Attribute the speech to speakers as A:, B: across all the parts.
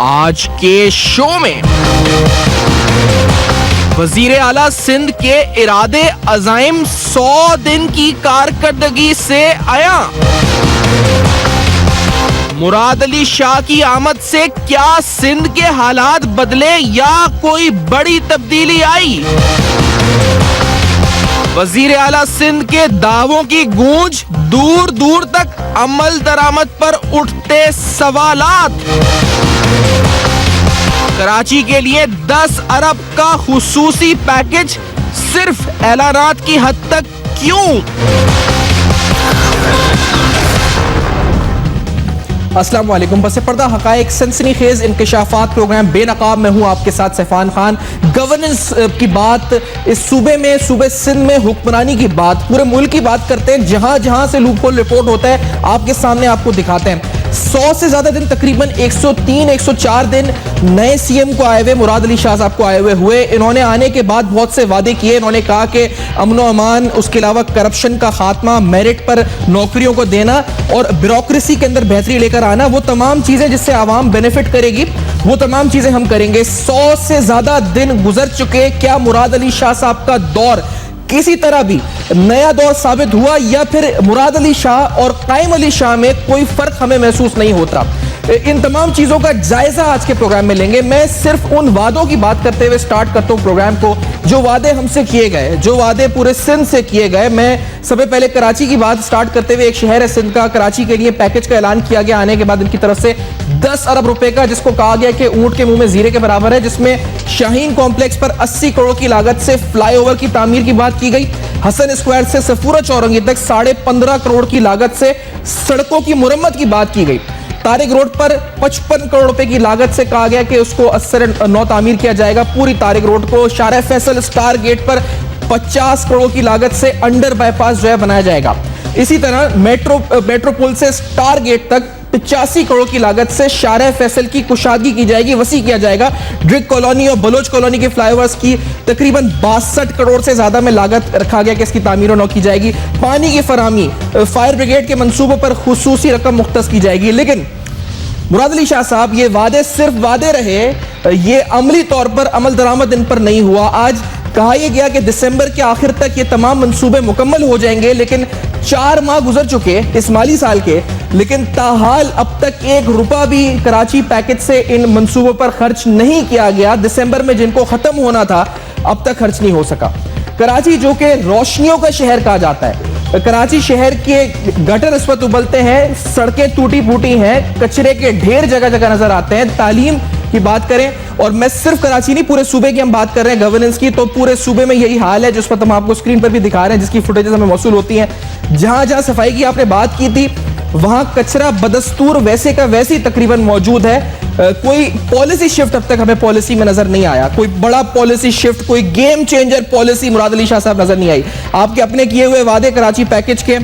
A: आज के शो में वजीर आला सिंध के इरादे अज़ाइम 100 दिन की कारकर्दगी से आया। मुराद अली शाह की आमद से क्या सिंध के हालात बदले या कोई बड़ी तब्दीली आई? वजीर आला सिंध के दावों की गूंज, दूर दूर तक अमल दरामद पर उठते सवालात। कराची के लिए 10 अरब का खुसूसी पैकेज सिर्फ ऐलानात की हद तक क्यों? अस्सलाम वालेकुम। बस पर्दा हकायक सनसनीखेज इंकशाफात प्रोग्राम बेनकाब में हूँ आपके साथ सैफान खान। गवर्नेंस की बात, इस सूबे में, सूबे सिंध में हुक्मरानी की बात, पूरे मुल्क की बात करते हैं। जहां जहां से लूपहोल रिपोर्ट होता है आपके सामने आपको दिखाते हैं। 100 से ज्यादा दिन, तकरीबन 103-104 दिन नए सीएम को आए हुए, मुराद अली शाह साहब को आए हुए इन्होंने आने के बाद बहुत से वादे किए। इन्होंने कहा कि अमनो अमान, उसके अलावा करप्शन का खात्मा, मेरिट पर नौकरियों को देना और ब्यूरोक्रेसी के अंदर बेहतरी लेकर आना, वो तमाम चीजें जिससे आवाम बेनिफिट करेगी, वो तमाम चीजें हम करेंगे। 100 से ज्यादा दिन गुजर चुके। क्या मुराद अली शाह साहब का दौर किसी तरह भी नया दौर साबित हुआ या फिर मुराद अली शाह और कायम अली शाह में कोई फर्क हमें महसूस नहीं होता? इन तमाम चीजों का जायजा आज के प्रोग्राम में लेंगे। मैं सिर्फ उन वादों की बात करते हुए स्टार्ट करता हूं प्रोग्राम को, जो वादे हमसे किए गए, जो वादे पूरे सिंध से किए गए। मैं सबसे पहले कराची की बात स्टार्ट करते हुए, एक शहर है सिंध का, कराची के लिए पैकेज का ऐलान किया गया आने के बाद इनकी तरफ से 10 अरब रुपए का, जिसको कहा गया कि ऊंट के मुंह में जीरे के बराबर है, जिसमें शाहीन कॉम्प्लेक्स पर 80 करोड़ की लागत से फ्लाईओवर की तामीर की बात की गई। हसन स्क्वायर से सफूरा चौरंगी तक 15.5 करोड़ की लागत से सड़कों की मुरम्मत की बात की गई। तारिक रोड पर 55 करोड़ रुपए की लागत से कहा गया कि उसको असर नौ तामीर किया जाएगा, पूरी तारिक रोड को। शारा फैसल स्टार गेट पर 50 करोड़ की लागत से अंडर बाईपास जो है बनाया जाएगा। इसी तरह मेट्रो पुल से स्टार गेट तक 85 करोड़ की लागत से शारा फैसल की कुशादगी की जाएगी, वसी किया जाएगा। ड्रिक कॉलोनी और बलोच कॉलोनी के फ्लाईओवर्स की तकरीबन 62 करोड़ से ज्यादा में लागत रखा गया कि इसकी तामीर नौ की जाएगी। पानी की फराहमी, फायर ब्रिगेड के मंसूबों पर खुसूसी रकम मुख्तस की जाएगी। लेकिन मुराद अली शाह साहब, ये वादे सिर्फ वादे रहे, ये अमली तौर पर अमल दरामद इन पर नहीं हुआ। आज कहा यह गया कि दिसंबर के आखिर तक ये तमाम मंसूबे मुकम्मल हो जाएंगे, लेकिन 4 माह गुजर चुके इस माली साल के, लेकिन ताहाल अब तक 1 रुपया भी कराची पैकेज से इन मंसूबों पर खर्च नहीं किया गया। दिसंबर में जिनको खत्म होना था अब तक खर्च नहीं हो सका। कराची जो कि रोशनियों का शहर कहा जाता है, कराची शहर के गटर इस वक्त उबलते हैं, सड़कें टूटी फूटी हैं, कचरे के ढेर जगह जगह नजर आते हैं। तालीम की बात करें, और मैं सिर्फ कराची नहीं, पूरे सूबे की हम बात कर रहे हैं गवर्नेंस की, तो पूरे सूबे में यही हाल है, जिस पर हम आपको स्क्रीन पर भी दिखा रहे हैं, जिसकी फुटेजेस हमें मौसूल होती हैं। जहां जहां सफाई की आपने बात की थी, वहां कचरा बदस्तूर वैसे का वैसे ही तकरीबन मौजूद है। कोई पॉलिसी शिफ्ट अब तक हमें पॉलिसी में नजर नहीं आया, कोई बड़ा पॉलिसी शिफ्ट, कोई game changer policy Murad Ali Shah साहब नजर नहीं आई। आपके अपने किए हुए वादे कराची पैकेज के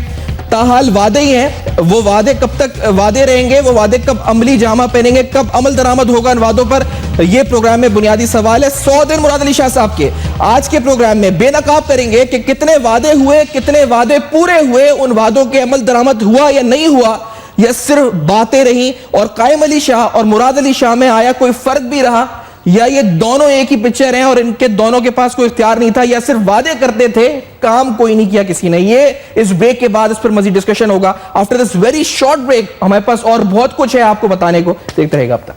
A: ताहाल वादे ही हैं। वो वादे कब तक वादे रहेंगे, वो वादे कब अमली जामा पहनेंगे, कब अमल दरामद होगा इन वादों पर, ये प्रोग्राम में बुनियादी सवाल है। 100 दिन मुराद अली शाह साहब के आज के प्रोग्राम में बेनकाब करेंगे कि कितने वादे हुए, कितने वादे पूरे हुए, उन वादों के अमल दरामद हुआ या नहीं हुआ, या सिर्फ बातें रही, और कायम अली शाह और मुराद अली शाह में आया कोई फर्क भी रहा, या ये दोनों एक ही पिक्चर हैं और इनके दोनों के पास कोई इख्तियार नहीं था, या सिर्फ वादे करते थे, काम कोई नहीं किया किसी ने। ये इस ब्रेक के बाद इस पर मजीद डिस्कशन होगा। After this very short break हमारे पास और बहुत कुछ है आपको बताने को, देखते रहेगा अब तक।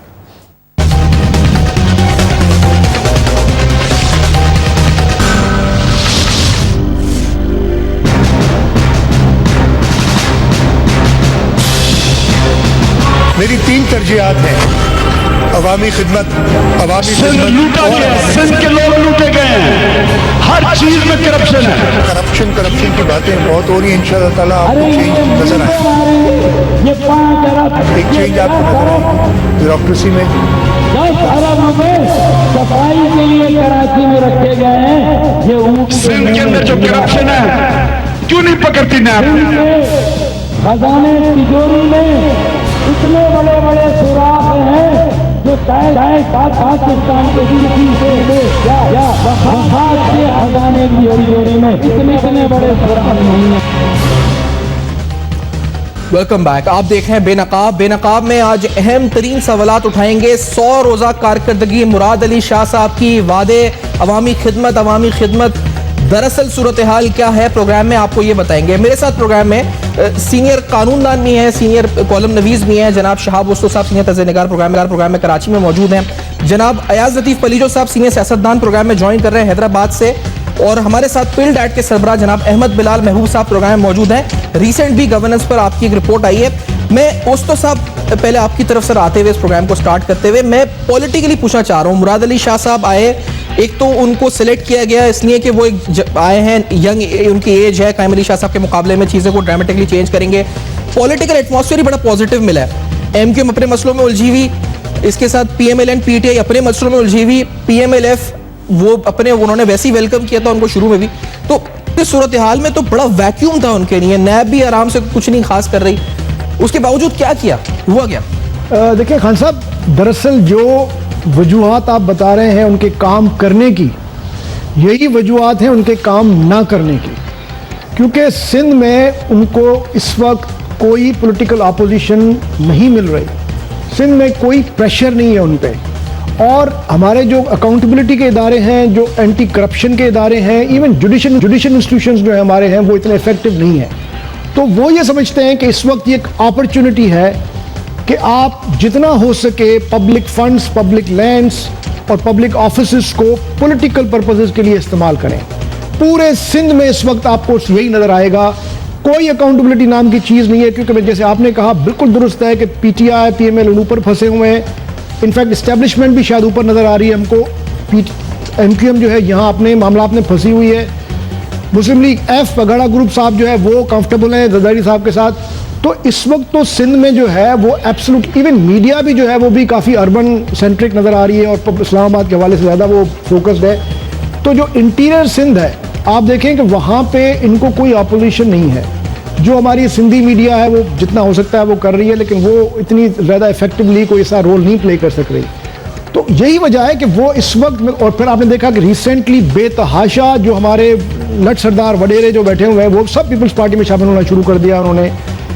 B: मेरी 3 तरजीहात हैं। अवामी खिदमत, अवामी खिदमत,
C: लूटा गया, सिंध के लोग लूटे गए हैं, हर चीज में करप्शन है।
B: करप्शन की बातें बहुत हो रही हैं। इंशाअल्लाह ताला आपको चेंज नजर आए, एक चेंज आपको नजर आए ब्यूरोक्रेसी में।
D: 10 अरब रुपए सफाई के लिए कराची में रखे गए हैं। ये
C: सिंध के अंदर जो करप्शन है क्यों नहीं पकड़ती नैब?
D: खजाने तिजोरी में इतने बड़े बड़े सुराख हैं जो पाकिस्तान के या वफाक के खजाने की जोड़ी में इतने बड़े सुराख नहीं है।
A: Welcome back. आप देख रहे हैं बेनकाब। बेनकाब में आज अहम तरीन सवालात उठाएंगे। 100 रोजा कारकर्दगी मुराद अली शाह साहब की, वादे अवामी खिदमत दरअसल सूरत हाल क्या है, प्रोग्राम में आपको ये बताएंगे। मेरे साथ प्रोग्राम में सीनियर कानूनदान भी हैं, सीनियर कॉलम नवीज भी हैं, जनाब शहाब वस्तो साहब सीनियर तज़्ज़िया-निगार प्रोग्राम में कराची में मौजूद हैं। जनाब अयाज लतीफ़ पलीजो साहब सीनियर सियासतदान प्रोग्राम में ज्वाइन कर रहे हैं हैदराबाद से, और हमारे साथ पिल डैट के सरबराह जनाब अहमद बिलाल महबूब साहब प्रोग्राम में मौजूद हैं। रिसेंट भी गवर्नेंस पर आपकी एक रिपोर्ट आई है। मैं ओस्तो साहब पहले आपकी तरफ से आते हुए इस प्रोग्राम को स्टार्ट करते हुए मैं पॉलिटिकली पूछना चाह रहा हूँ। मुराद अली शाह साहब आए, एक तो उनको सिलेक्ट किया गया इसलिए कि वो आए हैं, यंग उनकी एज है, कायम अली शाह साहब के मुकाबले में चीज़ें को ड्रामेटिकली चेंज करेंगे। पॉलिटिकल एटमॉस्फेयर ही बड़ा पॉजिटिव मिला है। एमक्यूएम अपने मसलों में उलझी हुई, इसके साथ पीएमएल एंड पीटीआई अपने मसलों में उलझी हुई, पीएमएलएफ वो अपने उन्होंने वैसे ही वेलकम किया था उनको शुरू में भी। तो इस सूरत हाल में तो बड़ा वैक्यूम था उनके लिए, नैब भी आराम से कुछ नहीं खास कर रही, उसके बावजूद क्या किया, हुआ क्या?
E: देखिए खान साहब, दरअसल जो वजूहात आप बता रहे हैं उनके काम करने की, यही वजूहात हैं उनके काम ना करने की। क्योंकि सिंध में उनको इस वक्त कोई पॉलिटिकल अपोजिशन नहीं मिल रही, सिंध में कोई प्रेशर नहीं है उन पे, और हमारे जो अकाउंटेबिलिटी के इदारे हैं, जो एंटी करप्शन के इदारे हैं, इवन जुडिशल इंस्टीट्यूशंस जो है हमारे हैं, वो इतने इफेक्टिव नहीं है। तो वो ये समझते हैं कि इस वक्त ये एक अपॉर्चुनिटी है कि आप जितना हो सके पब्लिक फंड्स, पब्लिक लैंड्स और पब्लिक ऑफिसेस को पॉलिटिकल पर्पसेस के लिए इस्तेमाल करें। पूरे सिंध में इस वक्त आपको यही नज़र आएगा, कोई अकाउंटेबिलिटी नाम की चीज़ नहीं है। क्योंकि जैसे आपने कहा बिल्कुल दुरुस्त है कि पीटीआई पीएमएल ऊपर फंसे हुए हैं, इनफैक्ट इस्टेब्लिशमेंट भी शायद ऊपर नज़र आ रही है हमको। एमक्यूएम जो है यहाँ अपने मामलात में फंसी हुई है। मुस्लिम लीग एफ पगाड़ा ग्रुप साहब जो है वो कंफर्टेबल हैं जरदारी साहब के साथ। तो इस वक्त तो सिंध में जो है वो एब्सोल्यूट, इवन मीडिया भी जो है वो भी काफ़ी अर्बन सेंट्रिक नज़र आ रही है और इस्लामाबाद के हवाले से ज़्यादा वो फोकस्ड है। तो जो इंटीरियर सिंध है, आप देखें कि वहाँ पे इनको कोई अपोजिशन नहीं है। जो हमारी सिंधी मीडिया है वो जितना हो सकता है वो कर रही है, लेकिन वो इतनी ज़्यादा इफेक्टिवली कोई ऐसा रोल नहीं प्ले कर सक रही। तो यही वजह है कि वो इस वक्त में, और फिर आपने देखा कि रिसेंटली बेतहाशा जो हमारे लट सरदार वडेरे जो बैठे हुए हैं वो सब पीपल्स पार्टी में शामिल होना शुरू कर दिया उन्होंने।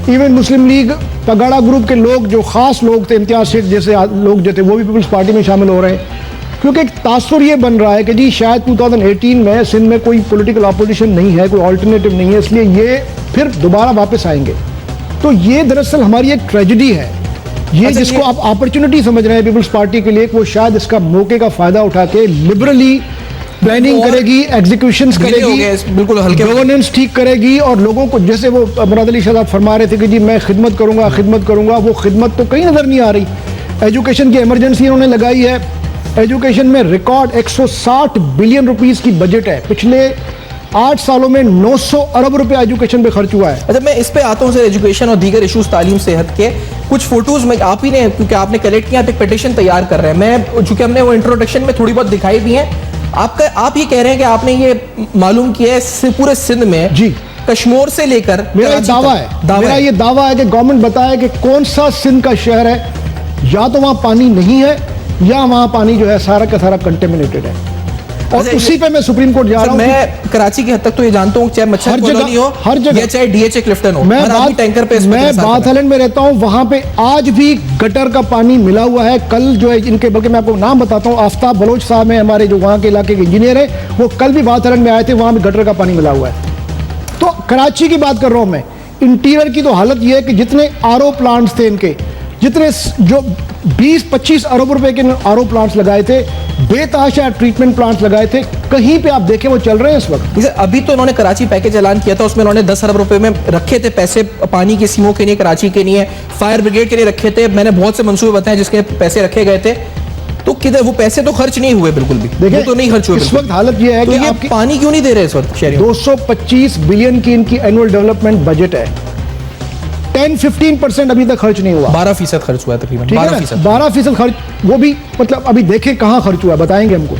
E: इवन मुस्लिम लीग पगाड़ा ग्रुप के लोग, जो खास लोग थे, इम्तियाज शेख जैसे लोग जो थे, वो भी पीपल्स पार्टी में शामिल हो रहे हैं। क्योंकि एक तासुर ये बन रहा है कि जी शायद 2018 में सिंध में कोई पॉलिटिकल अपोजिशन नहीं है, कोई ऑल्टरनेटिव नहीं है, इसलिए ये फिर दोबारा वापस आएंगे। तो ये दरअसल हमारी एक ट्रेजेडी है, ये जिसको आप अपॉर्चुनिटी समझ रहे हैं पीपल्स पार्टी के लिए, वो शायद इसका मौके का फायदा उठा के लिबरली प्लानिंग करेगी, एग्जीक्यूशंस करेगी,
A: बिल्कुल हल्के
E: गवर्नेंस ठीक करेगी, और लोगों को, जैसे वो मुराद अली शाह साहब फरमा रहे थे कि जी मैं खिदमत करूंगा, वो खिदमत तो कहीं नजर नहीं आ रही। एजुकेशन की इमरजेंसी उन्होंने लगाई है, एजुकेशन में रिकॉर्ड 160 बिलियन रुपीस की बजट है, पिछले 8 सालों में 900 अरब रुपए एजुकेशन पे खर्च हुआ है।
A: अच्छा, मैं इस पे आता हूँ सर, एजुकेशन और दीगर इशूज, तालीम सेहत के कुछ फोटोज में आप ही ने, क्योंकि आपने कलेक्ट किया, एक पिटिशन तैयार कर रहे हैं। मैं चूंकि हमने वो इंट्रोडक्शन में थोड़ी बहुत दिखाई भी है, आप ये कह रहे हैं कि आपने ये मालूम किया है पूरे सिंध में
E: जी
A: कश्मीर से लेकर,
E: मेरा ये दावा है कि गवर्नमेंट बताए कि कौन सा सिंध का शहर है, या तो वहां पानी नहीं है या वहां पानी जो है सारा का सारा कंटेमिनेटेड है। और उसी पे मैं सुप्रीम कोर्ट जा रहा हूं।
A: मैं कराची की हद तक तो ये जानता हूं, चाहे मच्छर कॉलोनी हो,
E: हर जगह,
A: या चाहे डीएचए क्लिफ्टन हो,
E: मैं बाथ आइलैंड में रहता हूं, वहां पे आज भी गटर का पानी मिला हुआ है। कल जो है इनके, बल्कि मैं आपको नाम बताता हूं, आफ्ताब बलोच साहब हैं हमारे, जो वहां के इलाके के इंजीनियर है, वो कल भी बाथ आइलैंड में आए थे, वहां भी गटर का पानी मिला हुआ है। तो कराची की बात कर रहा हूं मैं। इंटीरियर की तो हालत यह है कि जितने आरओ प्लांट्स थे इनके, जितने जो 20-25 अरब रुपए के आरओ प्लांट्स लगाए थे, बेतहाशा ट्रीटमेंट प्लांट्स लगाए थे, कहीं पे आप देखें वो चल रहे हैं इस वक्त।
A: अभी तो उन्होंने कराची पैकेज ऐलान किया था, उसमें उन्होंने 10 अरब रुपए में रखे थे पैसे, पानी की स्कीमों के लिए, कराची के लिए, फायर ब्रिगेड के लिए रखे थे। मैंने बहुत से मंसूबे बताए जिसके पैसे रखे गए थे, तो किधर वो पैसे तो खर्च नहीं हुए, बिल्कुल भी देखिए तो नहीं खर्च हुए।
E: इस वक्त हालत ये है कि
A: आप पानी क्यों नहीं दे रहे इस वक्त शहरियों?
E: 225 बिलियन की इनकी एनुअल डेवलपमेंट बजट है, 10-15% अभी तक खर्च नहीं हुआ।
A: 12% खर्च हुआ तकरीबन,
E: 12% खर्च, वो भी मतलब अभी देखें कहां खर्च हुआ, बताएंगे हमको।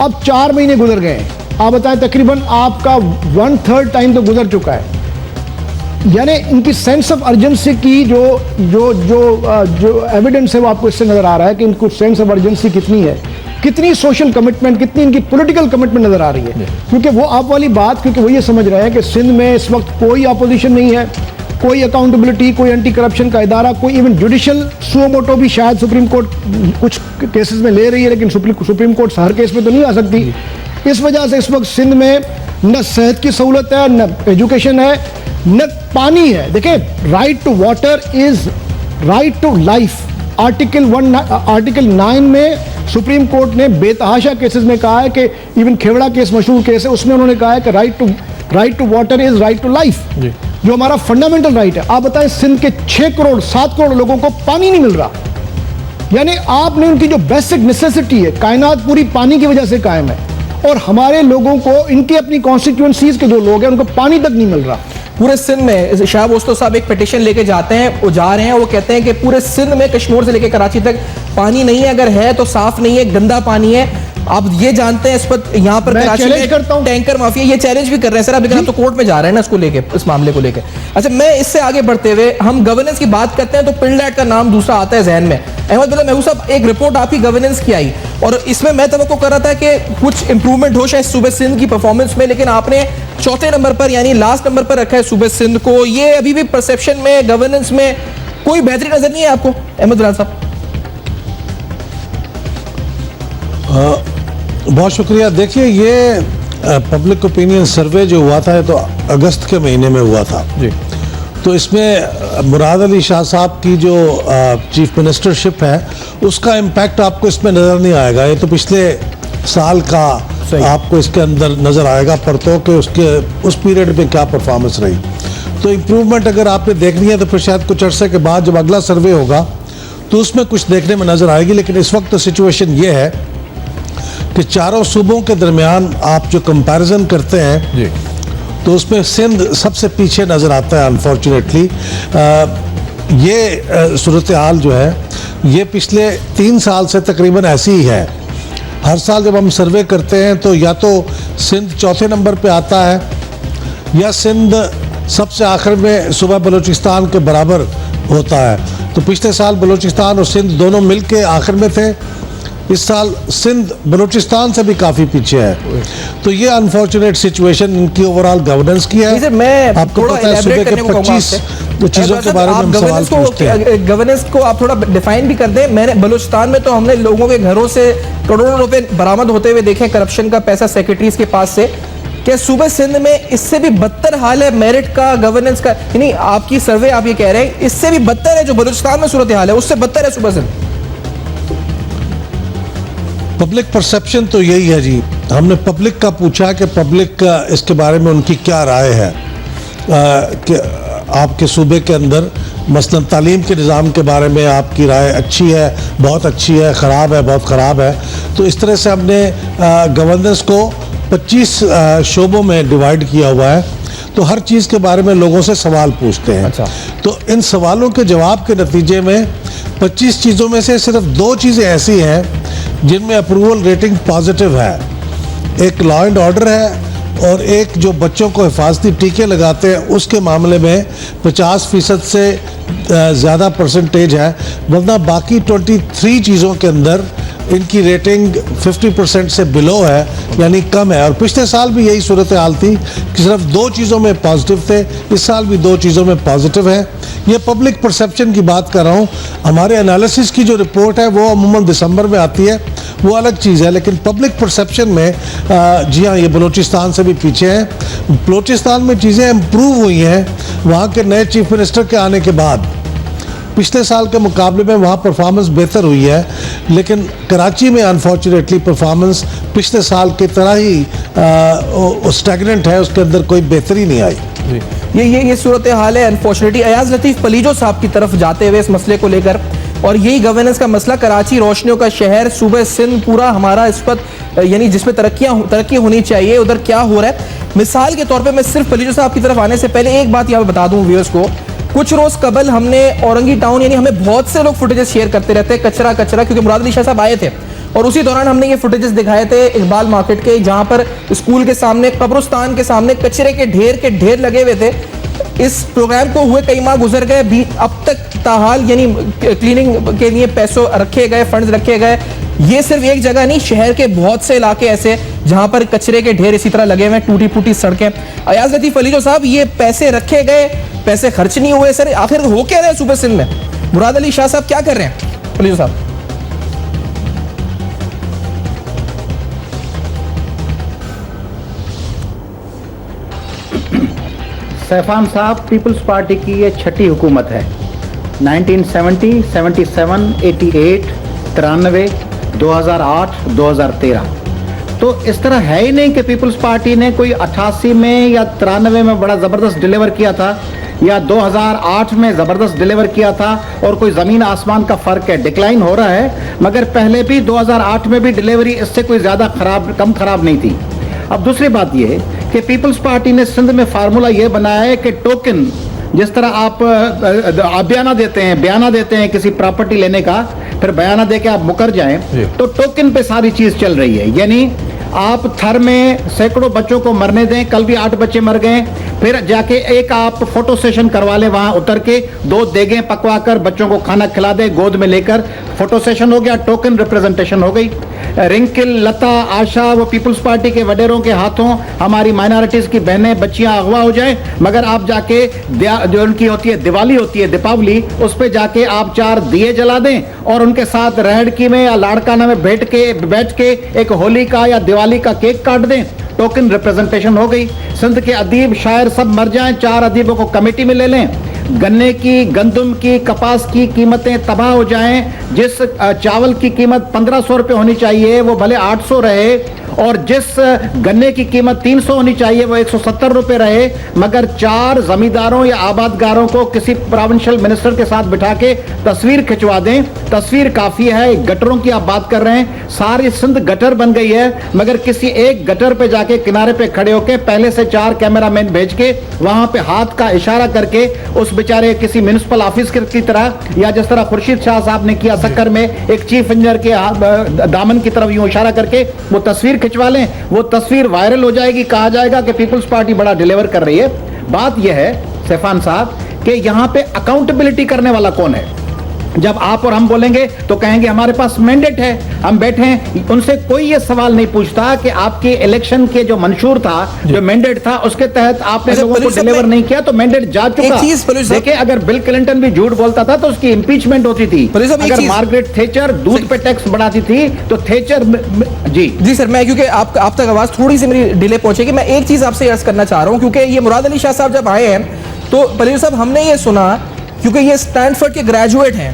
E: अब 4 महीने गुजर गए हैं, आप बताएं तकरीबन आपका 1/3 टाइम तो गुजर चुका है। यानी इनकी सेंस ऑफ अर्जेंसी की जो एविडेंस है वो आपको इससे नजर आ रहा है कि इनको सेंस ऑफ अर्जेंसी कितनी है, कितनी सोशल कमिटमेंट, कितनी इनकी पॉलिटिकल कमिटमेंट नजर आ रही है। क्योंकि वो आप वाली बात, क्योंकि वो ये समझ रहे हैं कि सिंध में इस वक्त कोई अपोजिशन नहीं है, कोई अकाउंटेबिलिटी, कोई एंटी करप्शन का इदारा, कोई इवन जुडिशियल सुओ मोटो भी शायद सुप्रीम कोर्ट कुछ केसेस में ले रही है, लेकिन सुप्रीम कोर्ट हर केस में तो नहीं आ सकती। इस वजह से इस वक्त सिंध में न सेहत की सहूलत है, न एजुकेशन है, न पानी है। देखिए, right to water is right to life. Article 9 में सुप्रीम कोर्ट ने बेतहाशा केसेस में कहा है कि इवन खेवड़ा केस मशहूर केस है, उसमें उन्होंने कहा है कि right to water is right to life, जो हमारा फंडामेंटल राइट है। आप बताएं, सिंध के 7 करोड़ लोगों को पानी नहीं मिल रहा। यानी आपने उनकी जो बेसिक नेसेसिटी है, कायनात पूरी पानी की वजह से कायम है, और हमारे लोगों को, इनके अपनी कॉन्स्टिट्यूएंसीज के जो लोग हैं, उनको पानी तक नहीं मिल रहा।
A: पूरे सिंध में शाह बोस्तो साहब एक पिटीशन लेके जाते हैं, वो जा रहे हैं, वो कहते हैं कि पूरे सिंध में कश्मीर से लेकर कराची तक पानी नहीं है, अगर है तो साफ नहीं है, गंदा पानी है। आप ये जानते हैं इस पर यहाँ पर कराची में टैंकर माफिया ये चैलेंज भी कर रहे हैं सर, लेकिन आप तो कोर्ट में जा रहे हैं ना इसको लेके, इस मामले को लेके। अच्छा, मैं इससे आगे बढ़ते हुए, हम गवर्नेंस की बात करते हैं तो पिंडलैंड का नाम दूसरा आता है जहन में। अहमद बिल्ला महबूब साहब, एक रिपोर्ट आपकी गवर्नेंस की आई और इसमें मैं तवक्को कर रहा था कि कुछ इंप्रूवमेंट हो शायद सूबे सिंध की परफॉर्मेंस में, लेकिन आपने चौथे नंबर पर यानी लास्ट नंबर पर रखा है सूबे सिंध को। ये अभी भी परसेप्शन में, गवर्नेंस में कोई बेहतरी नजर नहीं है आपको अहमद बिल्ला साहब?
F: बहुत शुक्रिया। देखिए, ये पब्लिक ओपिनियन सर्वे जो हुआ था, तो अगस्त के महीने में हुआ था जी। तो इसमें मुराद अली शाह साहब की जो चीफ मिनिस्टरशिप है, उसका इम्पैक्ट आपको इसमें नज़र नहीं आएगा। ये तो पिछले साल का आपको इसके अंदर नज़र आएगा परतों के उस पीरियड में क्या परफॉर्मेंस रही। तो इम्प्रूवमेंट अगर आपने देखनी है तो फिर शायद कुछ अरसे के बाद जब अगला सर्वे होगा तो उसमें कुछ देखने में नज़र आएगी। लेकिन इस वक्त तो सिचुएशन ये है कि चारों सूबों के दरमियान आप जो कंपैरिजन करते हैं जी, तो उसमें सिंध सबसे पीछे नज़र आता है अनफॉर्चुनेटली। ये सूरत हाल जो है ये पिछले 3 साल से तकरीबन ऐसी ही है। हर साल जब हम सर्वे करते हैं तो या तो सिंध चौथे नंबर पे आता है या सिंध सबसे आखिर में सूबा बलूचिस्तान के बराबर होता है। तो पिछले साल बलूचिस्तान और सिंध दोनों मिल के आखिर में थे। इस साल सिंध बलूचिस्तान से भी काफी पीछे है। तो ये अनफॉर्चुनेट सिचुएशन इनकी ओवरऑल गवर्नेंस की है।
A: मैं
F: आपको पता है सूबे के 25 चीजों के बारे में हम सवाल पूछते हैं।
A: गवर्नेंस को आप थोड़ा डिफाइन भी कर दें। मैंने बलूचिस्तान में तो हमने लोगों के घरों से करोड़ों रुपए बरामद होते हुए देखे, करप्शन का पैसा सेक्रेटरीज के पास से। क्या सूबे सिंध में इससे भी बदतर हाल है मेरिट का, गवर्नेंस का? यानी आपकी सर्वे आप ये कह रहे हैं इससे भी बदतर है जो बलूचिस्तान में सूरत हाल है, उससे बदतर है सूबे सिंध?
F: पब्लिक परसेप्शन तो यही है जी। हमने पब्लिक का पूछा कि पब्लिक का इसके बारे में उनकी क्या राय है कि आपके सूबे के अंदर मसलन तालीम के निज़ाम के बारे में आपकी राय अच्छी है, बहुत अच्छी है, ख़राब है, बहुत ख़राब है। तो इस तरह से हमने गवर्नेंस को 25 शोबों में डिवाइड किया हुआ है। तो हर चीज़ के बारे में लोगों से सवाल पूछते हैं। अच्छा। तो इन सवालों के जवाब के नतीजे में 25 चीज़ों में से सिर्फ 2 चीज़ें ऐसी हैं जिनमें अप्रूवल रेटिंग पॉजिटिव है। एक लॉ एंड ऑर्डर है और एक जो बच्चों को हिफाजती टीके लगाते हैं उसके मामले में 50% से ज़्यादा परसेंटेज है। वरना बाकी 23 चीज़ों के अंदर इनकी रेटिंग 50% से बिलो है, यानी कम है। और पिछले साल भी यही सूरत हाल थी कि सिर्फ 2 चीज़ों में पॉजिटिव थे, इस साल भी 2 चीज़ों में पॉजिटिव है। ये पब्लिक परसेप्शन की बात कर रहा हूँ। हमारे एनालिसिस की जो रिपोर्ट है वो अमूमन दिसंबर में आती है, वो अलग चीज़ है। लेकिन पब्लिक परसेप्शन में जी हाँ, ये बलूचिस्तान से भी पीछे हैं। बलूचिस्तान में चीज़ें इम्प्रूव हुई हैं वहाँ के नए चीफ मिनिस्टर के आने के बाद। पिछले साल के मुकाबले में वहाँ परफॉर्मेंस बेहतर हुई है, लेकिन कराची में अनफॉर्चुनेटली परफॉर्मेंस पिछले साल की तरह ही स्टैग्नेंट है, उसके अंदर कोई बेहतरी नहीं आई।
A: ये सूरत हाल है अनफॉर्चुनेटली। अयाज लतीफ़ पलीजो साहब की तरफ जाते हुए इस मसले को लेकर, और यही गवर्नेंस का मसला, कराची रोशनियों का शहर, सूबे सिंध पूरा हमारा इस पर यानी जिसमें तरक्की होनी चाहिए उधर क्या हो रहा है। मिसाल के तौर पे मैं सिर्फ पलीजो साहब की तरफ आने से पहले एक बात यहाँ पे बता दूँ व्यूअर्स को। कुछ रोज कबल हमने औरंगी टाउन, यानी हमें बहुत से लोग फुटेजेस शेयर करते रहते हैं, कचरा क्योंकि मुराद अली शाह साहब आए थे और उसी दौरान हमने ये फुटेजेस दिखाए थे इकबाल मार्केट के, जहां पर स्कूल के सामने, कब्रिस्तान के सामने कचरे के ढेर लगे हुए थे। इस प्रोग्राम को हुए कई माह गुजर गए, भी अब तक ताहाल यानी क्लीनिंग के लिए पैसों रखे गए, फंड्स रखे गए। ये सिर्फ एक जगह नहीं, शहर के बहुत से इलाके ऐसे जहां पर कचरे के ढेर इसी तरह लगे हुए हैं, टूटी फूटी सड़कें। अयाज लतीफ अली जो साहब, ये पैसे रखे गए, पैसे खर्च नहीं हुए, सर आखिर हो क्या रहे हैं सूबे सिंध में? मुराद अली शाह साहब क्या कर रहे हैं? अली साहब
G: सैफान साहब, पीपल्स पार्टी की ये छठी हुकूमत है। 1970, 77, 88, 93, 2008, 2013। तो इस तरह है ही नहीं कि पीपल्स पार्टी ने कोई 88 में या 93 में बड़ा ज़बरदस्त डिलीवर किया था या 2008 में ज़बरदस्त डिलीवर किया था और कोई ज़मीन आसमान का फ़र्क है। डिक्लाइन हो रहा है, मगर पहले भी 2008 में भी डिलीवरी इससे कोई ज़्यादा कम ख़राब नहीं थी। अब दूसरी बात यह कि पीपल्स पार्टी ने सिंध में फार्मूला ये बनाया है कि टोकन, जिस तरह आप बयाना देते हैं किसी प्रॉपर्टी लेने का, फिर बयाना दे के आप मुकर जाएं, तो टोकन पे सारी चीज चल रही है। यानी आप थर में सैकड़ों बच्चों को मरने दें, कल भी 8 बच्चे मर गए, फिर जाके एक आप फोटो सेशन करवा लें, वहां उतर के 2 देगें पकवा कर बच्चों को खाना खिला दें, गोद में लेकर फोटो सेशन हो गया, टोकन रिप्रेजेंटेशन हो गई। रिंकिल, लता, आशा, वो पीपल्स पार्टी के वडेरों के हाथों हमारी माइनॉरिटीज की बहनें बच्चियां अगवा हो जाएं, मगर आप जाके जो उनकी होती है दिवाली होती है, दीपावली, उस पे जाके आप 4 दिए जला दें और उनके साथ रहड़की में या लाड़काना में बैठ के एक होली का या दिवाली का केक काट दें। टोकन रिप्रेजेंटेशन हो गई। सिंध के अदीब शायर सब मर जाएं, 4 अदीबों को कमेटी में ले लें। गन्ने की, गंदम की, कपास की कीमतें तबाह हो जाएं। जिस चावल की कीमत 1500 रुपये होनी चाहिए वो भले 800 रहे, और जिस गन्ने की कीमत 300 होनी चाहिए वो 170 रुपये रहे, मगर 4 जमींदारों या आबादगारों को किसी प्रोविंशियल मिनिस्टर के साथ बिठा के तस्वीर खिंचवा दें। तस्वीर काफ़ी है। गटरों की आप बात कर रहे हैं, सारी सिंध गटर बन गई है, मगर किसी एक गटर पे जाके किनारे पे खड़े होके पहले से 4 कैमरामैन भेज के वहां पे हाथ का इशारा करके उस बेचारे किसी म्युनिसिपल ऑफिस की तरह, या जिस तरह खुर्शीद शाह साहब ने किया सक्कर में एक चीफ इंजीनियर के दामन की तरफ यूं इशारा करके वो तस्वीर खिंचवा लें, वो तस्वीर वायरल हो जाएगी, कहा जाएगा कि पीपल्स पार्टी बड़ा डिलीवर कर रही है। बात यह है सैफान साहब कि यहां पे अकाउंटेबिलिटी करने वाला कौन है? जब आप और हम बोलेंगे तो कहेंगे हमारे पास मैंडेट है, हम बैठे हैं। उनसे कोई ये सवाल नहीं पूछता कि आपके इलेक्शन के जो मंशूर था, जो मैंडेट था, उसके तहत आपने लोगों को डिलीवर नहीं किया तो मैंडेट जा चुका। देखिए, अगर बिल क्लिंटन भी झूठ बोलता था तो उसकी इंपीचमेंट होती थी। अगर मार्गरेट थेचर दूध पे टैक्स बढ़ाती थी तो थेचर जी
A: सर, मैं क्योंकि आप तक आवाज थोड़ी सी मेरी डिले पहुंचेगी, मैं एक चीज आपसे अर्ज करना चाह रहा हूं, क्योंकि ये मुराद अली शाह साहब जब आए हैं तो पलीर साहब हमने ये सुना, क्योंकि ये स्टैनफोर्ड के ग्रेजुएट हैं,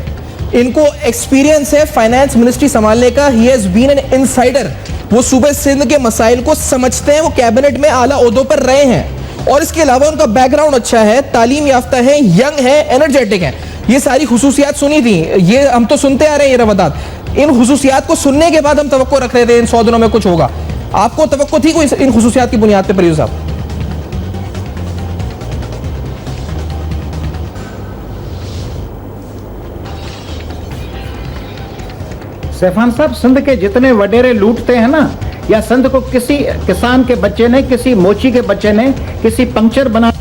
A: इनको एक्सपीरियंस है फाइनेंस मिनिस्ट्री संभालने का, he has been an insider, वो सूबे सिंध के मसाइल को समझते हैं, वो कैबिनेट में आला ओहदों पर रहे हैं, और इसके अलावा उनका बैकग्राउंड अच्छा है, तालीम याफ्ता है, यंग है, एनर्जेटिक है। ये सारी खुसूसियात सुनी थी, ये हम तो सुनते आ रहे हैं ये रवादात। इन खुसूसियात को सुनने के बाद हम तवक्को रख रहे थे इन 100 दिनों में कुछ होगा। आपको तवक्को थी कोई इन खुसूसियात की बुनियाद पर पलीर साहब?
G: सैफान साहब, सिंध के जितने वडेरे लूटते हैं ना, या सिंध को किसी किसान के बच्चे ने, किसी मोची के बच्चे ने, किसी पंक्चर बना,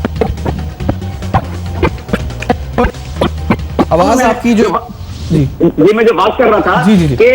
A: आवाज आपकी जो
H: जी मैं जो बात कर रहा था कि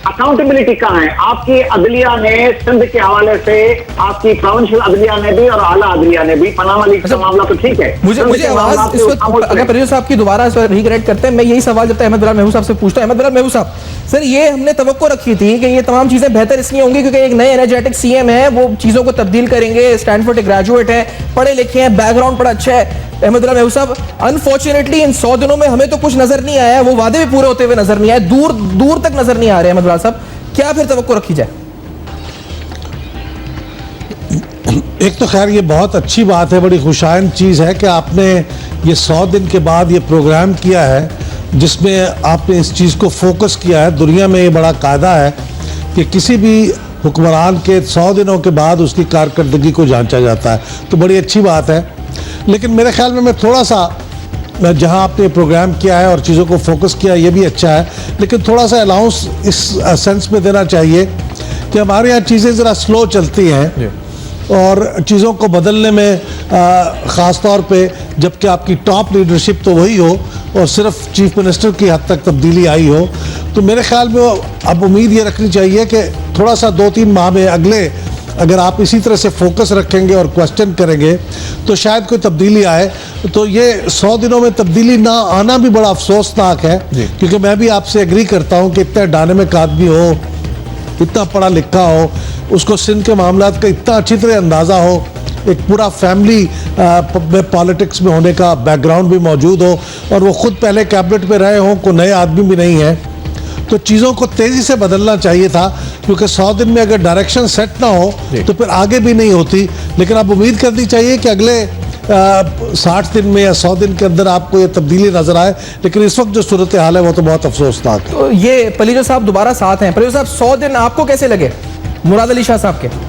H: अकाउंटेबिलिटी कहाँ है आपकी? अदलिया ने सिंध के हवाले से, आपकी प्रोविंशियल अदलिया ने भी और आला अदलिया ने भी, पनामा लीक का मामला तो ठीक है,
A: मुझे आवाज इस वक्त अगर परियो साहब की दोबारा रिकरेक्ट करते हैं, मैं यही सवाल जब तक अहमद बिलाल महबूब साहब से पूछता हूं। अहमद बिलाल महबूब साहब, सर ये हमने तवक्को रखी थी कि ये तमाम चीजें बेहतर इसलिए होंगी क्योंकि एक नए एनर्जेटिक सीएम है, वो चीजों को तब्दील करेंगे, स्टैनफोर्ड ग्रेजुएट है, पढ़े लिखे हैं, बैकग्राउंड बड़ा अच्छा है। अहमद बिलाल महबूब साहब, अनफॉर्चुनेटली इन 100 दिनों में हमें तो कुछ नजर नहीं आया, वो वादे भी पूरे होते हुए नजर नहीं आए, दूर दूर तक नजर नहीं आ रहे। अहमद बिलाल साहब, क्या फिर तवक्को रखी जाए?
F: एक तो खैर ये बहुत अच्छी बात है, बड़ी खुशाइन चीज़ है कि आपने ये 100 दिन के बाद ये प्रोग्राम किया है जिसमें आपने इस चीज़ को फोकस किया है। दुनिया में ये बड़ा कायदा है कि किसी भी हुक्मरान के 100 दिनों के बाद उसकी कारकर्दगी को जांचा जाता है, तो बड़ी अच्छी बात है। लेकिन मेरे ख्याल में मैं थोड़ा सा, जहां आपने प्रोग्राम किया है और चीज़ों को फोकस किया, ये भी अच्छा है, लेकिन थोड़ा सा अलाउंस इस सेंस में देना चाहिए कि हमारे यहाँ चीज़ें ज़रा स्लो चलती हैं और चीज़ों को बदलने में ख़ास तौर पे जबकि आपकी टॉप लीडरशिप तो वही हो और सिर्फ चीफ मिनिस्टर की हद तक तब्दीली आई हो, तो मेरे ख्याल में अब उम्मीद ये रखनी चाहिए कि थोड़ा सा 2-3 माह में अगले अगर आप इसी तरह से फोकस रखेंगे और क्वेश्चन करेंगे तो शायद कोई तब्दीली आए। तो ये 100 दिनों में तब्दीली ना आना भी बड़ा अफसोसनाक है, क्योंकि मैं भी आपसे एग्री करता हूँ कि इतना डायनामिक आदमी हो, इतना पढ़ा लिखा हो, उसको सिंध के मामलात का इतना अच्छी तरह अंदाज़ा हो, एक पूरा फैमिली में पॉलिटिक्स में होने का बैकग्राउंड भी मौजूद हो, और वो खुद पहले कैबिनेट में रहे हों, कोई नए आदमी भी नहीं है, तो चीज़ों को तेज़ी से बदलना चाहिए था। क्योंकि 100 दिन में अगर डायरेक्शन सेट ना हो तो फिर आगे भी नहीं होती। लेकिन आप उम्मीद करनी चाहिए कि अगले 60 दिन में या 100 दिन के अंदर आपको ये तब्दीली नजर आए। लेकिन इस वक्त जो सूरत हाल है वो तो बहुत अफसोसनाक है।
A: तो ये पलीजो साहब दोबारा साथ हैं। पलीजो साहब, 100 दिन आपको कैसे लगे मुराद अली शाह साहब के?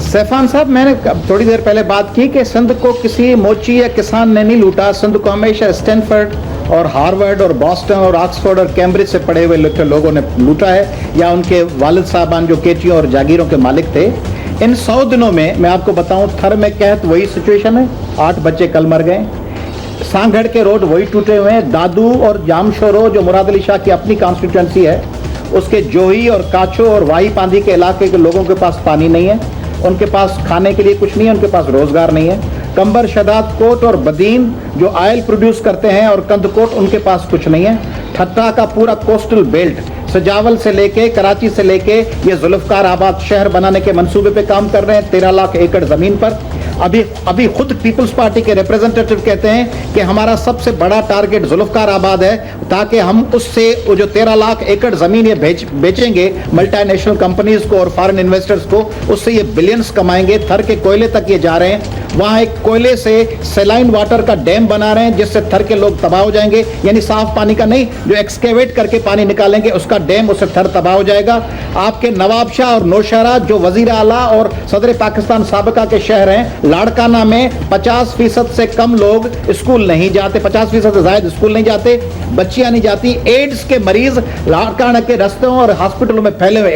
G: सैफान साहब, मैंने थोड़ी देर पहले बात की कि सिंध को किसी मोची या किसान ने नहीं लूटा। सिंध को हमेशा स्टैनफोर्ड और हार्वर्ड और बॉस्टन और ऑक्सफोर्ड और कैम्ब्रिज से पढ़े हुए लोगों ने लूटा है, या उनके वालिद साहबान जो केचियों और जागीरों के मालिक थे। इन 100 दिनों में मैं आपको बताऊं, थर में कहत वही सिचुएशन है, 8 बच्चे कल मर गए। सांगढ़ के रोड वही टूटे हुए हैं। दादू और जामशोरो जो मुराद अली शाह की अपनी कॉन्स्टिट्यूंसी है, उसके जोही और काचो और वाही पांदी के इलाके के लोगों के पास पानी नहीं है, उनके पास खाने के लिए कुछ नहीं है, उनके पास रोजगार नहीं है। कंबर, शदाद कोट और बदीन जो ऑयल प्रोड्यूस करते हैं और कंदकोट, उनके पास कुछ नहीं है। ठट्टा का पूरा कोस्टल बेल्ट सजावल से लेके कराची से लेके ये जुल्फकार आबाद शहर बनाने के मंसूबे पे काम कर रहे हैं 13 लाख एकड़ जमीन पर। अभी खुद पीपल्स पार्टी के रिप्रेजेंटेटिव कहते हैं कि हमारा सबसे बड़ा टारगेट जुल्फकार आबाद है, ताकि हम उससे वो जो 13 लाख एकड़ जमीन ये बेचेंगे मल्टीनेशनल कंपनीज को और फॉरेन इन्वेस्टर्स को, उससे ये बिलियंस कमाएंगे। थर के कोयले तक ये जा रहे हैं। वहां एक कोयले से सलाइन वाटर का डैम बना रहे हैं जिससे थर के लोग तबाह हो जाएंगे, यानी साफ पानी का नहीं, जो एक्सकेवेट करके पानी निकालेंगे उसका डैम, उससे थर तबाह हो जाएगा। आपके नवाब शाह और नौशहरा जो वजीर आला और सदर पाकिस्तान साबिका के शहर हैं, लाड़काना में 50% से कम लोग स्कूल नहीं जाते, 50% से ज्यादा स्कूल नहीं जाते, बच्चियां नहीं जाती। एड्स के मरीज लाड़काना के रस्तों और हॉस्पिटलों में फैले हुए,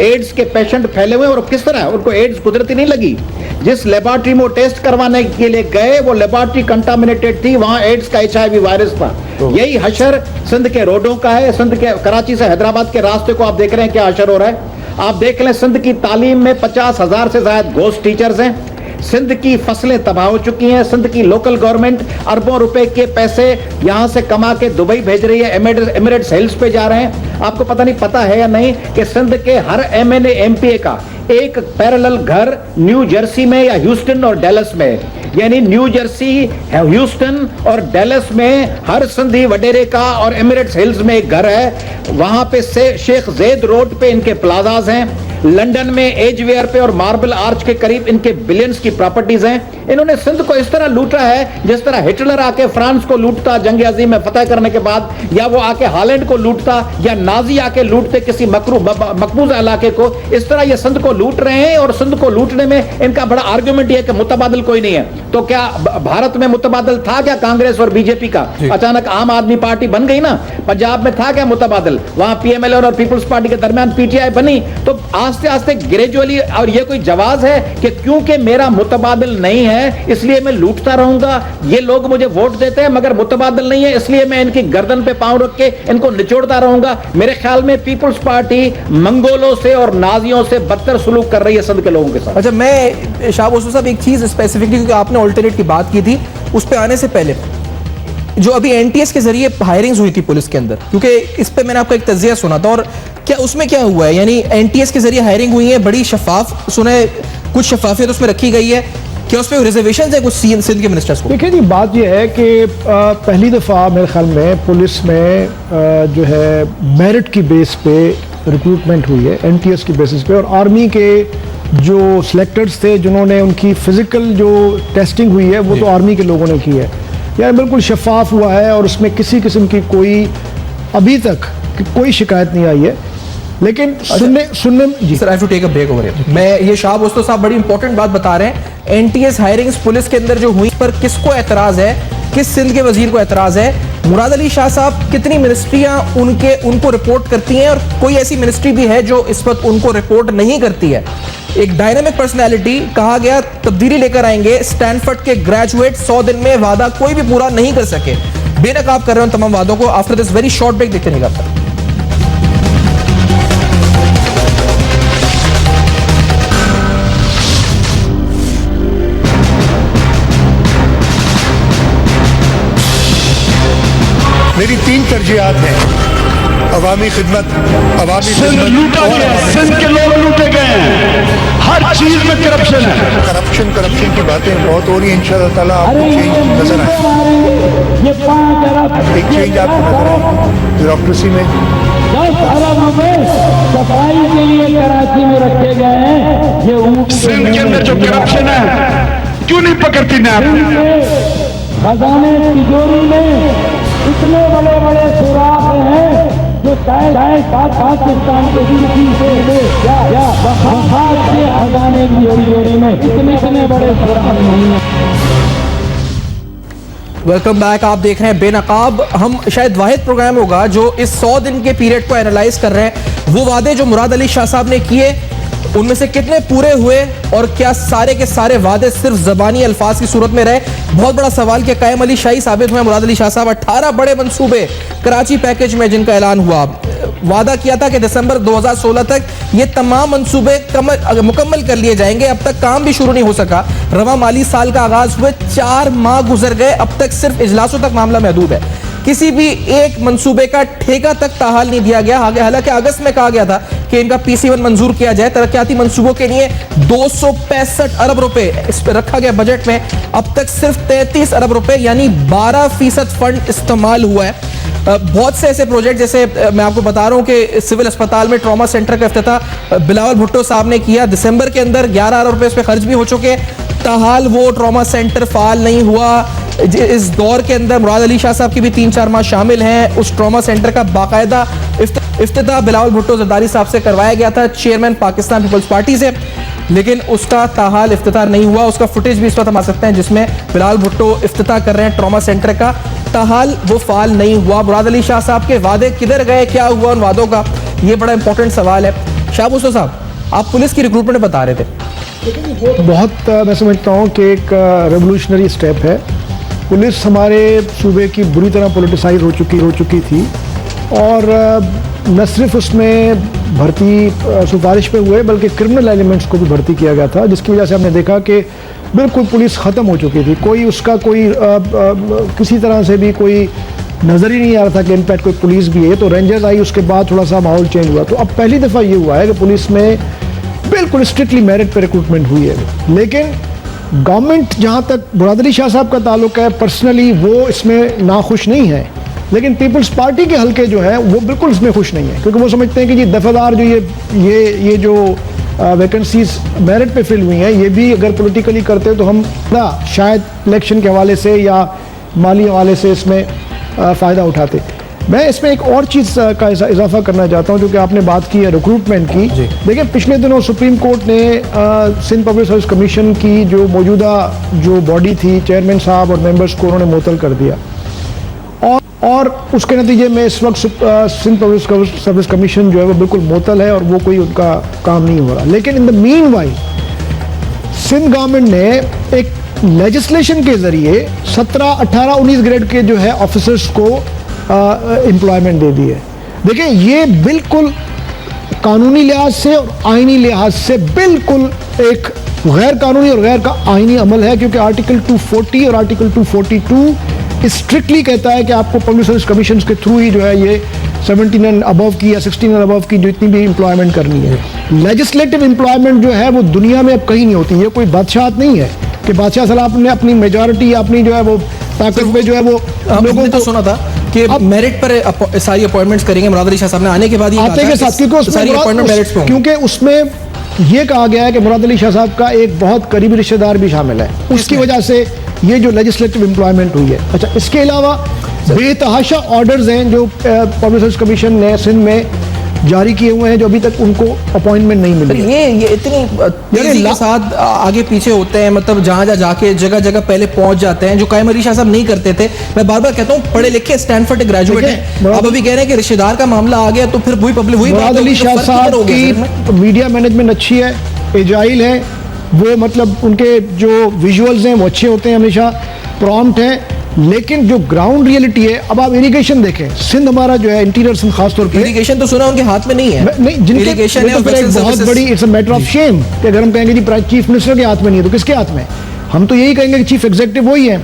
G: एड्स के पेशेंट फैले हुए। और किस तरह उनको एड्स कुदरती नहीं लगी, जिस लेबोरेटरी में वो टेस्ट करवाने के लिए गए वो लेबोरेटरी कंटामिनेटेड थी, वहां एड्स का HIV वायरस था। यही हशर सिंध के रोडों का है। सिंध के कराची से हैदराबाद के रास्ते को आप देख रहे हैं क्या हशर हो रहा है। आप देख लें, सिंध की तालीम में 50,000 से ज्यादा घोस्ट टीचर्स हैं। सिंध की फसलें तबाह हो चुकी हैं। सिंध की लोकल गवर्नमेंट अरबों रुपए के पैसे यहां से कमा के दुबई भेज रही है, एमिरेट्स हिल्स पे जा रहे हैं। आपको पता है या नहीं कि सिंध के हर MNA MPA का एक पैरेलल घर न्यू जर्सी में या ह्यूस्टन और डैलस में, यानी न्यू जर्सी, ह्यूस्टन और डैलस में हर सिंधी वडेरे का और एमिरेट्स हिल्स में एक घर है। वहां पे से शेख ज़ैद रोड पे इनके प्लाजाज हैं। लंदन में एजवेयर पे और मार्बल आर्च के करीब इनके बिलियंस की प्रॉपर्टीज हैं। इन्होंने सिंध को इस तरह लूटा है जिस तरह हिटलर आके फ्रांस को लूटता जंग अजीम में फतह करने के बाद, या वो आके हॉलैंड को लूटता, या नाजी आके लूटते किसी मकबूजा इलाके को। इस तरह ये सिंध को लूट रहे हैं, और सिंध को लूटने में इनका बड़ा आर्गुमेंट ये है कि मुतबादिल कोई नहीं है। तो क्या भारत में मुतबादिल था क्या कांग्रेस और बीजेपी का? अचानक आम आदमी पार्टी बन गई ना। पंजाब में था क्या मुतबादिल? वहां PML और पीपल्स पार्टी के दरमियान PTI बनी। तो आस्ते आस्ते ग्रेजुअली, और ये कोई जवाब है कि क्योंकि मेरा मुतबादिल नहीं है इसलिए मैं लूटता रहूंगा, ये लोग मुझे वोट देते हैं मगर मुतबादिल नहीं है इसलिए मैं इनकी गर्दन पे पांव रख के इनको निचोड़ता रहूंगा। मेरे ख्याल में पीपल्स पार्टी मंगोलों से और नाजियों से बदतर सुलूक कर रही है सिंध के लोगों के साथ।
A: अच्छा, मैं शाहबाज साहब एक चीज स्पेसिफिकली, क्योंकि आपने ऑल्टरनेट की बात की थी, उस पर आने से पहले जो अभी NTS के जरिए हायरिंग्स हुई थी पुलिस के अंदर, क्योंकि इस पे मैंने आपका एक तजिया सुना था, और क्या उसमें क्या हुआ है? यानी NTS के जरिए हायरिंग हुई है, बड़ी शफाफ सुने, कुछ शफाफियत उसमें रखी गई है, क्या उस पर रिजर्वेशन है कुछ सिंध के मिनिस्टर्स को?
E: देखिए जी, बात यह है कि पहली दफ़ा मेरे ख्याल में पुलिस में जो है मेरिट की बेस पे रिक्रूटमेंट हुई है, NTS की बेसिस पे, और आर्मी के जो सिलेक्टर्स थे जिन्होंने उनकी फिजिकल जो टेस्टिंग हुई है वो तो आर्मी के लोगों ने की है। यानी बिल्कुल शफाफ हुआ है और उसमें किसी किस्म की कोई अभी तक कोई शिकायत नहीं आई है। लेकिन सुनने जी
A: sir, I have to take a break over here. मैं ये शाह दोस्तों साहब बड़ी इंपॉर्टेंट बात बता रहे हैं। NTS हायरिंग्स पुलिस के अंदर जो हुई पर किसको एतराज है, किस सिंध के वजीर को एतराज है? मुराद अली शाह साहब, कितनी मिनिस्ट्रियां उनको रिपोर्ट करती हैं और कोई ऐसी मिनिस्ट्री भी है जो इस वक्त उनको रिपोर्ट नहीं करती है? एक डायनामिक पर्सनैलिटी, कहा गया तब्दीली लेकर आएंगे। स्टैनफोर्ड के ग्रेजुएट 100 दिन में वादा कोई भी पूरा नहीं कर सके, बेनकाब कर रहे हैं तमाम वादों को। After this very short break देखते नहीं करता।
B: मेरी 3 तरजीहात हैं: अवामी खिदमत, अवामी
C: सिंध लूटा गया, सिंध के लोग लूटे गए हैं, हर चीज में करप्शन है।
B: करप्शन की बातें बहुत हो रही हैं। इंशाअल्लाह ताला आपको चेंज नजर आए,
D: ये 5 अरब
B: एक चेंज आपको नजर आए ब्यूरोक्रेसी में।
D: 10 अरब रुपए सफाई के लिए कराची में रखे गए हैं। ये ऊँट
C: सिंध के अंदर जो करप्शन है, क्यों नहीं पकड़ती नैब?
D: खजाने तिजोरी में इतने बड़े बड़े सुराख हैं जो शायद पाकिस्तान के या वफाक के खजाने की जोड़ी में इतने बड़े सुराख नहीं है।
A: Welcome back. आप देख रहे हैं बेनकाब। हम शायद वाहिद प्रोग्राम होगा जो इस 100 दिन के पीरियड को एनालाइज कर रहे हैं। वो वादे जो मुराद अली शाह साहब ने किए, उनमें से कितने पूरे हुए और क्या सारे के सारे वादे सिर्फ ज़बानी अल्फाज की सूरत में रहे? बहुत बड़ा सवाल। क्या कायम अली शाही साबित हुए मुराद अली शाह साहब? 18 बड़े मंसूबे कराची पैकेज में जिनका ऐलान हुआ, वादा किया था कि दिसंबर 2016 तक ये तमाम मंसूबे मुकम्मल कर लिए जाएंगे। अब तक काम भी शुरू नहीं हो सका। रवा माली साल का आगाज हुए 4 माह गुजर गए, अब तक सिर्फ इजलासों तक मामला महदूद है। किसी भी एक मंसूबे का ठेका तक ताहाल नहीं दिया गया। हालांकि अगस्त में कहा गया था कि इनका PC1 मंजूर किया जाए। तरक्याती मंसूबों के लिए 265 अरब रुपए रखा गया बजट में। अब तक सिर्फ 33 अरब रुपए यानी 12% फंड इस्तेमाल हुआ है। बहुत से ऐसे प्रोजेक्ट, जैसे मैं आपको बता रहा हूं कि सिविल अस्पताल में ट्रॉमा सेंटर का इफ्तिताह बिलावल भुट्टो साहब ने किया। दिसंबर के अंदर 11 अरब रुपए इस पर खर्च भी हो चुके, ताहाल वो ट्रॉमा सेंटर फाल नहीं हुआ। इस दौर के अंदर मुराद अली शाह साहब की भी 3-4 माह शामिल हैं। उस ट्रॉमा सेंटर का बाकायदा इफ्तिताह बिलावल भुट्टो जरदारी साहब से करवाया गया था, चेयरमैन पाकिस्तान पीपल्स पार्टी से, लेकिन उसका ताहाल इफ्तिताह नहीं हुआ। उसका फुटेज भी इस वक्त हम आ सकते हैं जिसमें बिलावल भुट्टो इफ्तिताह कर रहे हैं ट्रॉमा सेंटर का। ताहाल वो फाल नहीं हुआ। मुराद अली शाह साहब के वादे किधर गए, क्या हुआ उन वादों का? ये बड़ा इंपॉर्टेंट सवाल है। शाह भुट्टो साहब, आप पुलिस की रिक्रूटमेंट बता रहे थे।
E: बहुत मैं समझता हूँ कि एक रेवोल्यूशनरी स्टेप है। पुलिस हमारे सूबे की बुरी तरह पोलिटिसाइज हो चुकी थी और न सिर्फ उसमें भर्ती सिफारिश पे हुए बल्कि क्रिमिनल एलिमेंट्स को भी भर्ती किया गया था, जिसकी वजह से हमने देखा कि बिल्कुल पुलिस ख़त्म हो चुकी थी। कोई उसका कोई किसी तरह से भी कोई नज़र ही नहीं आ रहा था कि इनफैक्ट कोई पुलिस भी है। तो रेंजर्स आई, उसके बाद थोड़ा सा माहौल चेंज हुआ। तो अब पहली दफ़ा ये हुआ है कि पुलिस में बिल्कुल स्ट्रिक्टली मेरिट पर रिक्रूटमेंट हुई है। लेकिन गवर्नमेंट, जहाँ तक मुराद अली शाह साहब का ताल्लुक है, पर्सनली वो इसमें नाखुश नहीं है, लेकिन पीपल्स पार्टी के हल्के जो है वो बिल्कुल इसमें खुश नहीं है, क्योंकि वो समझते हैं कि ये दफेदार जो ये जो वैकेंसीज मेरिट पे फिल हुई हैं, ये भी अगर पॉलिटिकली करते तो हम शायद इलेक्शन के हवाले से या माली हवाले से इसमें फ़ायदा उठाते। मैं इसमें एक और चीज़ का इजाफा करना चाहता हूँ, जो कि आपने बात की है रिक्रूटमेंट की। देखिए, पिछले दिनों सुप्रीम कोर्ट ने सिंध पब्लिक सर्विस कमीशन की जो मौजूदा जो बॉडी थी, चेयरमैन साहब और मेंबर्स को उन्होंने मुअत्तल कर दिया और उसके नतीजे में इस वक्त सिंध पब्लिक सर्विस कमीशन जो है वो बिल्कुल मुअत्तल है और वो कोई उनका काम नहीं हो रहा। लेकिन in the meanwhile Sindh government ने एक लेजिस्लेशन के ज़रिए 17, 18, 19 ग्रेड के जो है ऑफिसर्स को एम्प्लॉयमेंट दे दी है। देखिए, ये बिल्कुल कानूनी लिहाज से और आईनी लिहाज से बिल्कुल एक गैर कानूनी और गैर आईनी अमल है, क्योंकि आर्टिकल 240 और आर्टिकल 242 स्ट्रिक्टली कहता है कि आपको पब्लिक सर्विस कमीशन के थ्रू ही जो है ये 17 एंड अबव की या 16 एंड अबव की जितनी भी एम्प्लॉयमेंट करनी है। लेजिस्लेटिव एम्प्लॉयमेंट जो है वो दुनिया में अब कहीं नहीं होती। ये कोई बादशाहत नहीं है कि बादशाह साहब ने अपनी मेजॉरिटी या अपनी जो है वो ताकत में जो है वो लोगों को
A: सुना था कि मेरिट पर सारी अपॉइंटमेंट्स करेंगे। मुराद अली शाह साहब ने आने के बाद ही
E: आते के साथ, क्योंकि उसमें ये कहा गया है कि मुराद अली शाह साहब का एक बहुत करीबी रिश्तेदार भी शामिल है, उसकी वजह से ये जो लेजिस्लेटिव एम्प्लॉयमेंट हुई है। अच्छा, इसके अलावा बेतहाशा ऑर्डर्स हैं जो पब्लिक सर्विस कमीशन ने सिंध में जारी किए हुए हैं, जो अभी तक उनको अपॉइंटमेंट नहीं मिली।
A: ये इतनी तेजी के साथ आगे पीछे होते हैं, मतलब जहां जाके जगह जगह पहले पहुंच जाते हैं, जो कायम अली शाह साहब नहीं करते थे। मैं बार बार कहता हूं, पढ़े लिखे स्टैनफोर्ड ग्रेजुएट हैं, अब अभी कह रहे हैं कि रिश्तेदार का मामला आ गया तो फिर वही पब्लिक हुई।
E: मुराद अली शाह साहब की मीडिया मैनेजमेंट अच्छी है, एजाइल हैं, वो मतलब उनके जो विजुअल्स हैं वो अच्छे होते हैं, हमेशा प्रॉम्प्ट हैं। लेकिन जो ग्राउंड रियलिटी है, अब आप इरिगेशन देखें, सिंध हमारा जो है इंटीरियर सिंध खासतौर पे,
A: इरिगेशन तो सुना उनके हाथ में नहीं है।
E: नहीं, जिनके
A: इरिगेशन है,
E: तो फिर एक बहुत बड़ी it's a matter of shame कि अगर हम कहेंगे जी चीफ मिनिस्टर के हाथ में नहीं है तो किसके हाथ में है? हम तो यही कहेंगे कि चीफ एग्जीक्यूटिव वही है।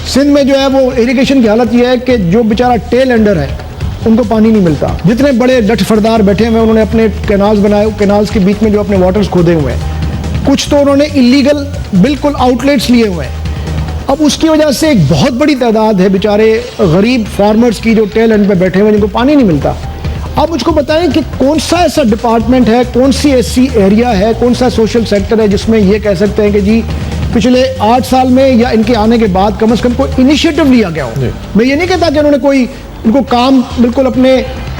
E: सिंध में जो है वो इरिगेशन की हालत यह है कि जो बेचारा टेल एंडर है उनको पानी नहीं मिलता। जितने बड़े लठफरदार बैठे हुए हैं उन्होंने अपने कैनाल्स बनाए, कैनाल्स के बीच में जो अपने वाटर्स खोदे हुए हैं, कुछ तो उन्होंने इलीगल बिल्कुल आउटलेट्स लिए हुए हैं। अब उसकी वजह से एक बहुत बड़ी तादाद है बेचारे गरीब फार्मर्स की जो टेल एंड पे बैठे हुए हैं जिनको पानी नहीं मिलता। अब मुझको बताएं कि कौन सा ऐसा डिपार्टमेंट है, कौन सी ऐसी एरिया है, कौन सा सोशल सेक्टर है जिसमें ये कह सकते हैं कि जी पिछले 8 साल में या इनके आने के बाद कम से कम कोई इनिशिएटिव लिया गया हो। मैं ये नहीं कहता कि उन्होंने कोई इनको काम बिल्कुल अपने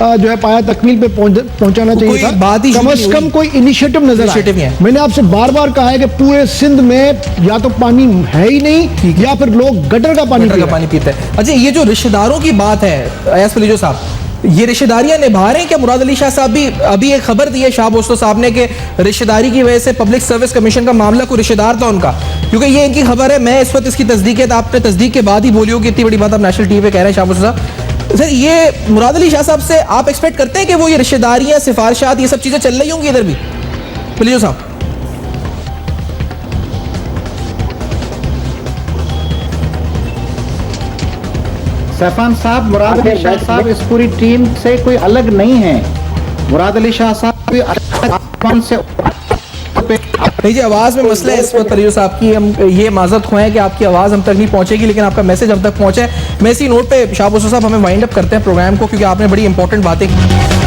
E: जो है पाया तकमील पे पहुंचाना चाहिए था, कम से कम कोई इनिशिएटिव नजर आए। मैंने आपसे बार बार कहा है कि पूरे सिंध में या तो पानी है ही नहीं या फिर लोग गटर का पानी
A: पीते हैं। अच्छा, ये जो रिश्तेदारों की बात है अयाज फलीजो साहब, ये रिश्तेदारियां निभा रहे हैं क्या? मुराद अली शाह साहब भी अभी एक खबर दी है शाह बोस्तो साहब ने कि रिश्तेदारी की वजह से पब्लिक सर्विस कमीशन का मामला कोई रिश्तेदार था उनका, क्योंकि ये इनकी खबर है। मैं इस वक्त इसकी तस्दीक है, तो आपने तस्दीक के बाद ही बोली होगी, इतनी बड़ी बात आप नेशनल टीवी पे कह रहे हैं शाह बोस्तो साहब। सर, ये मुराद अली शाह साहब से आप एक्सपेक्ट करते हैं कि वो ये रिश्तेदारियां, सिफारिशात, ये सब चीजें चल रही होंगी इधर भी? फलीजो साहब।
G: सैफान साहब, मुराद अली शाह साहब इस पूरी टीम से कोई अलग नहीं है। मुराद अली शाह साहब भी आसमान से
A: जी, आवाज़ में मसला है इस वक्त फलीजो साहब की। हम ये माजरत खुआएं कि आपकी आवाज़ हम तक नहीं पहुंचेगी, लेकिन आपका मैसेज हम तक पहुंचे। मैं इसी नोट पे शाह बोस्तो साहब हमें वाइंड अप करते हैं प्रोग्राम को, क्योंकि आपने बड़ी इंपॉर्टेंट बातें की।